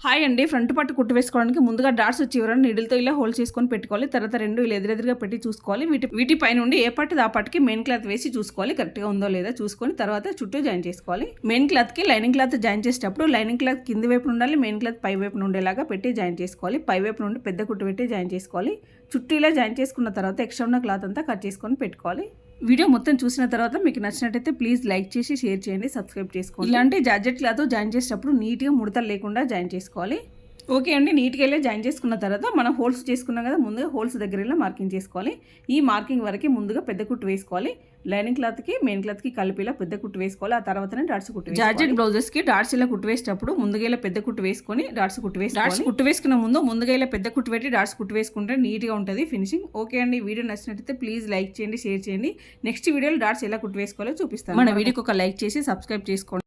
Hi అండి, front పట్టు కుట్టు వేసుకోవడానికి ముందుగా డాట్స్ చివరన నీడిల్తో ఇలా హోల్డ్ చేసుకొని పెట్టుకోవాలి. తర్వాత రెండు ఇలా ఎదురెదురుగా పెట్టి చూసుకోవాలి. వీటి పై నుండి ఏ పట్టుది ఆ పట్టుకి మెయిన్ క్లాత్ వేసి చూసుకోవాలి కరెక్ట్గా ఉందో లేదా చూసుకొని తర్వాత చుట్టూ జాయిన్ చేసుకోవాలి. మెయిన్ క్లాత్కి లైనింగ్ క్లాత్ జాయిన్ చేసేటప్పుడు లైనింగ్ క్లాత్ కింది వైపు ఉండాలి, మెయిన్ క్లాత్ పై వైపు ఉండేలాగా పెట్టి జాయిన్ చేసుకోవాలి. పై వైపు నుండి పెద్ద కుట్టు పెట్టి జాయిన్ చేసుకోవాలి. చుట్టూ ఇలా జాయిన్ చేసుకున్న తర్వాత ఎక్స్ట్రా ఉన్న క్లాత్ అంతా కట్ చేసుకొని పెట్టుకోవాలి. వీడియో మొత్తం చూసిన తర్వాత మీకు నచ్చినట్టయితే ప్లీజ్ లైక్ చేసి షేర్ చేయండి, సబ్స్క్రైబ్ చేసుకోండి. ఇలాంటి జార్జెట్ క్లాత్ జాయిన్ చేసేటప్పుడు నీట్గా ముడతలు లేకుండా జాయిన్ చేసుకోవాలి. ఓకే అండి, నీట్గా వెళ్ళి జాయిన్ చేసుకున్న తర్వాత మనం హోల్స్ చేసుకున్నాం కదా, ముందుగా హోల్స్ దగ్గర ఇలా మార్కింగ్ చేసుకోవాలి. ఈ మార్కింగ్ వరకు ముందుగా పెద్ద కుట్టు వేసుకోవాలి. లైనింగ్ క్లాత్కి మెయిన్ క్లాత్కి కలిపి ఇలా పెద్ద కుట్టు వేసుకోవాలి. ఆ తర్వాతనే డాట్స్ కుట్టు. జార్జెట్ బ్లౌజెస్కి డాట్స్ ఇలా కుట్టు వేసేటప్పుడు ముందుగా ఇలా పెద్ద కుట్టు వేసుకొని డాట్స్ కుట్టు వేసి డాట్స్ కుట్టు వేసుకున్న ముందుగా ఇలా పెద్ద కుట్టు పెట్టి డాట్స్ కుట్టు వేసుకుంటే నీట్గా ఉంటుంది ఫినిషింగ్. ఓకే అండి, వీడియో నచ్చినట్టయితే ప్లీజ్ లైక్ చేయండి, షేర్ చేయండి. నెక్స్ట్ వీడియోలో డాట్స్ ఎలా కుట్టు వేసుకోవాలో చూపిస్తాను. మన వీడియోకి ఒక లైక్ చేసి సబ్స్క్రైబ్ చేసుకోండి.